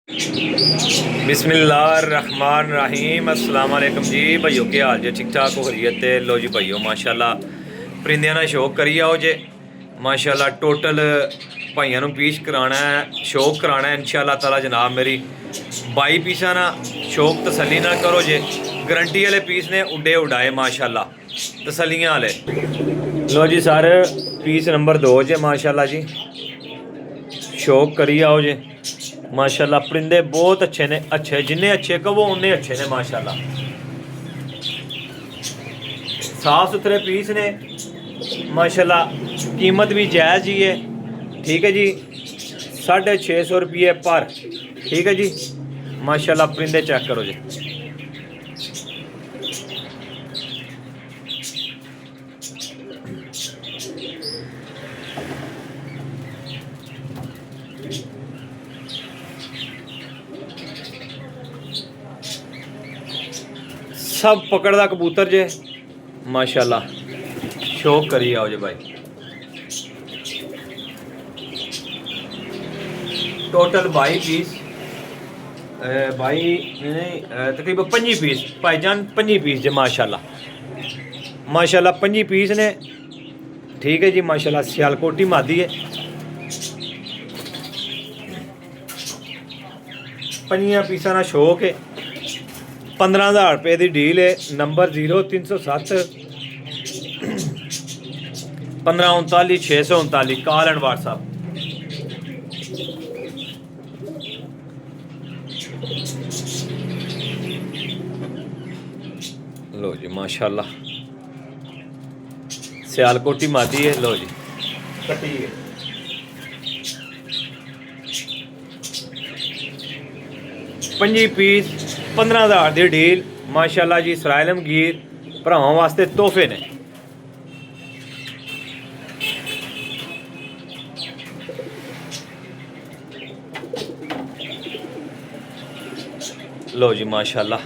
बिस्मिल्लाहिर्रहमानिर्रहीम अस्सलाम वालेकुम जी भाइयों, के हाल जे? ठीक ठाक हो खरीत? लो जी भाइयों, माशाल्लाह परिंदियां ना शौक करी आओ जे। माशाल्लाह टोटल भाइयों नूं पीस कराना है, शौक कराना है इंशाल्लाह ताला जनाब। मेरी 22 पीसा ना शौक तसल्ली ना करो जे। गारंटी वाले पीस ने, उड्डे उड़ाए माशाल्लाह, तसल्लियां वाले। लो जी सर, पीस नंबर 2 जे माशाल्लाह जी, शौक करी आओ जे। माशाल्लाह परिंदे बहुत अच्छे ने, अच्छे जिन्ने अच्छे कहो उन्ने अच्छे ने माशाल्लाह। साफ सुथरे पीस ने माशाल्लाह, कीमत भी जायज़ ही है। ठीक है जी, 650 रुपये पर। ठीक है जी, माशाल्लाह परिंदे चेक करो जी। सब पकड़दा कबूतर जे माशाल्लाह, शौक करी आओ जे भाई। टोटल 22 पीस, 22 नहीं तकरीबन 25 पीस भाईजान, 25 पीस जे माशाल्लाह। माशाल्लाह 25 पीस ने। ठीक है जी, माशाल्लाह सियालकोटी मादी है। 25 पीसा ना शौक है। 15,000 रुपये की डील है। Number 0307 1539 639, call and WhatsApp. लो जी माशाल्लाह सियालकोटी मादी है। लो जी कटी है। पंजी पीस 15,000 की डील माशाल्लाह जी। इसराइल मगीर भरावां वास्ते तोहफे ने। लो जी माशाल्लाह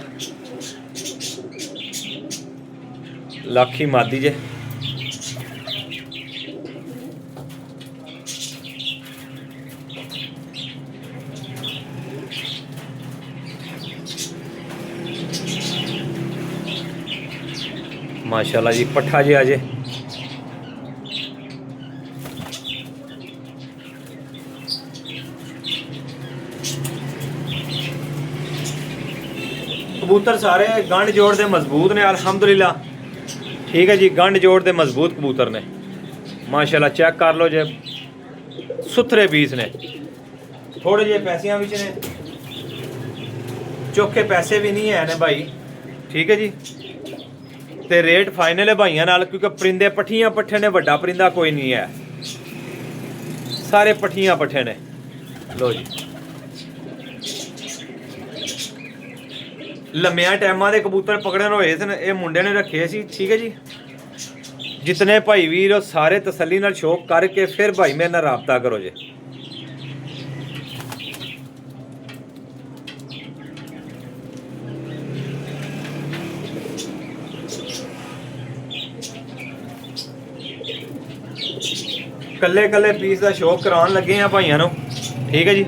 लाखी मादी जे। माशाल्लाह जी पट्ठा जे अजे। कबूतर सारे गंढ जोड़ दे मजबूत ने अल्हम्दुलिल्लाह। ठीक है जी, गंढ जोड़ दे मजबूत कबूतर ने माशाल्लाह। चेक कर लो जे, सुथरे पीस ने। थोड़े जे पैसियां विच ने, चौखे पैसे भी नहीं है ने भाई। ठीक है जी, ते रेट फाइनल है भाइयों नाल, क्योंकि परिंदे पट्ठियां पट्ठे ने, वड्डा परिंदा कोई नहीं है, सारे पट्ठियां पट्ठे ने। लो जी लम्मिया टाइमां दे कबूतर पकड़न होए थे, ये मुंडे ने रखे सी। ठीक है जी, जितने भाई वीर हो सारे तसल्ली नाल शौक करके फिर भाई मेरे नाल राबता करो जे। कल्ले कल्ले पीस का शौक कराने लगे हैं भाइयों नूं। ठीक है जी,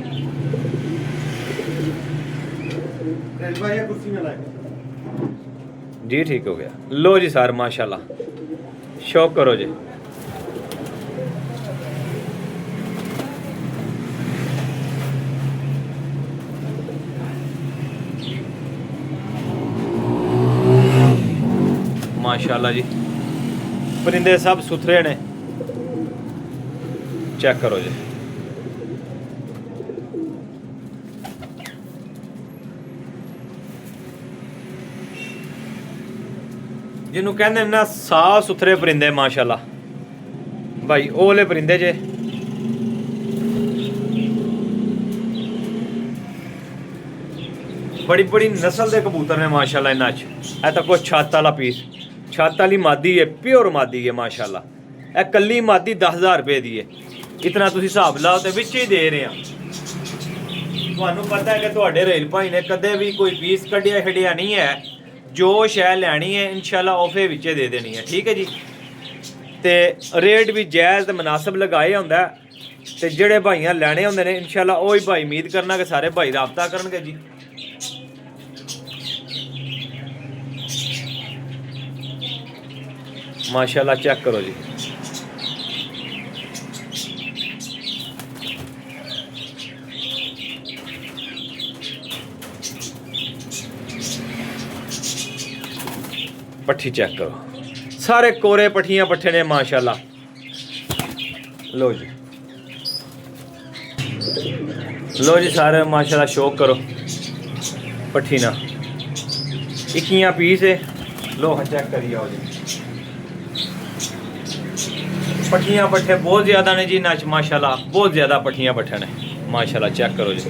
जी ठीक हो गया। लो जी सर माशाल्लाह शौक करो जी। माशाल्लाह जी परिंदे सब सुथरे ने, चेक करो जी। जिन्हों कहते ना साफ सुथरे परिंदे माशाल्लाह भाई, ओले परिंदे जे। बड़ी बड़ी नस्ल के कबूतर ने माशाल्लाह। इन्हां च ए तको छत वाला पीस, छत वाली मादी है, प्योर मादी है माशाल्लाह। ए कल्ली मादी 10,000 रुपये की है। इतना तुसीं हिसाब लाओ तो विच ही दे रहे हैं। तुहानूं पता है कि तुहाडे रेल भाई ने कदे भी कोई पीस कढ़िया छड़िया नहीं है। जो शै लैनी है इंशाल्लाह ऑफे विच दे देनी है। ठीक है जी, ते रेट भी जायज़ ते मुनासिब लगाए होंदा है। ਤੇ ਜਿਹੜੇ ਭਾਈਆਂ ਲੈਣੇ ਹੁੰਦੇ ਨੇ ਇਨਸ਼ਾਅੱਲਾ ਉਹ ਹੀ ਭਾਈ ਉਮੀਦ ਕਰਨਾ ਕਿ ਸਾਰੇ ਭਾਈ ਰਾਬਤਾ ਕਰਨਗੇ ਜੀ। ਮਾਸ਼ਾਅੱਲਾ ਚੈੱਕ ਕਰੋ ਜੀ। पट्ठी चेक करो, सारे कोरे पट्ठियां पट्ठे ने माशाल्लाह। लो जी, लो जी सारे माशाल्लाह शौक करो पट्ठी ना। इक्कियां पीस है, लो हाँ चेक करिए आओ जी। पट्ठियां पट्ठे बहुत ज़्यादा ने जी ना माशाल्लाह, बहुत ज़्यादा पट्ठियां पट्ठे ने माशाल्लाह। चेक करो जी,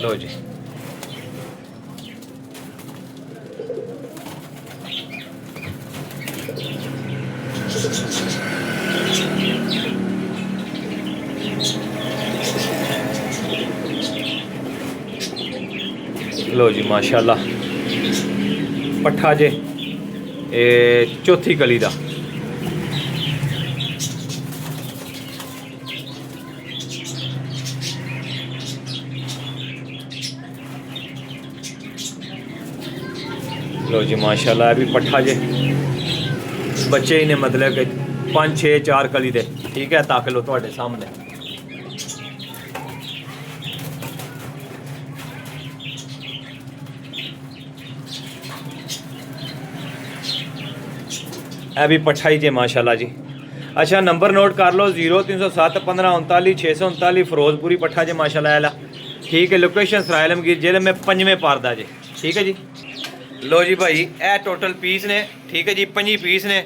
लो जी लो जी माशाल्लाह पट्ठा जे चौथी कली दा। लो जी माशाल्लाह भी पट्ठा जे बच्चे ही ने मतलब कि 5 6 4 कली दे। ठीक है, तक लो तुहाडे सामने। ए भी पट्ठा ही जे माशाल्लाह जी। अच्छा नंबर नोट कर लो 0307 15 39 639 फिरोजपुरी पट्ठा जे माशाल्लाह आला। ठीक है, लोकेशन सराय आलमगीर जिले में 5वें पारदा जे। ठीक है जी। लो जी भाई ए टोटल पीस ने। ठीक है जी, 5 पीस ने।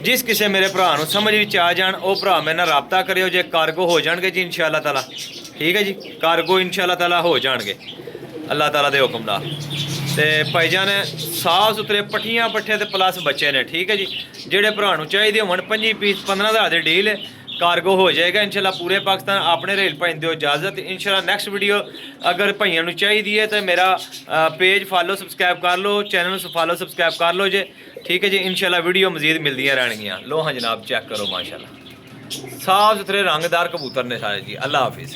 जिस किसी मेरे भरा नूं समझ विच आ जाण ओ भरा मेरे नाल राबता करियो जे। कार्गो हो जाणगे जी इंशाअल्लाह ताला। ठीक है जी, कार्गो इंशाअल्लाह ताला हो जाणगे अल्लाह ताला दे हुक्म नाल। ते भाईजान साफ सुथरे पट्ठियां पट्ठे ते प्लस बच्चे ने। ठीक है जी, जेड़े भरा नूं चाहिदे होण 5 पीस 15,000 दी डील है। कार्गो हो जाएगा इंशाल्लाह पूरे पाकिस्तान। अपने रेल भाई दो इजाज़त इंशाल्लाह। नेक्स्ट वीडियो अगर भाइयों नूं चाहिदी है तो मेरा पेज फॉलो सबसक्राइब कर लो, चैनल फॉलो सबसक्राइब कर लो जे। ठीक है जी, इंशाल्लाह वीडियो मजीद मिलदियां रहणगियां। लो हाँ जनाब चेक करो माशाल्लाह, साफ सुथरे रंगदार कबूतर ने सारे जी। अल्लाह हाफिज़।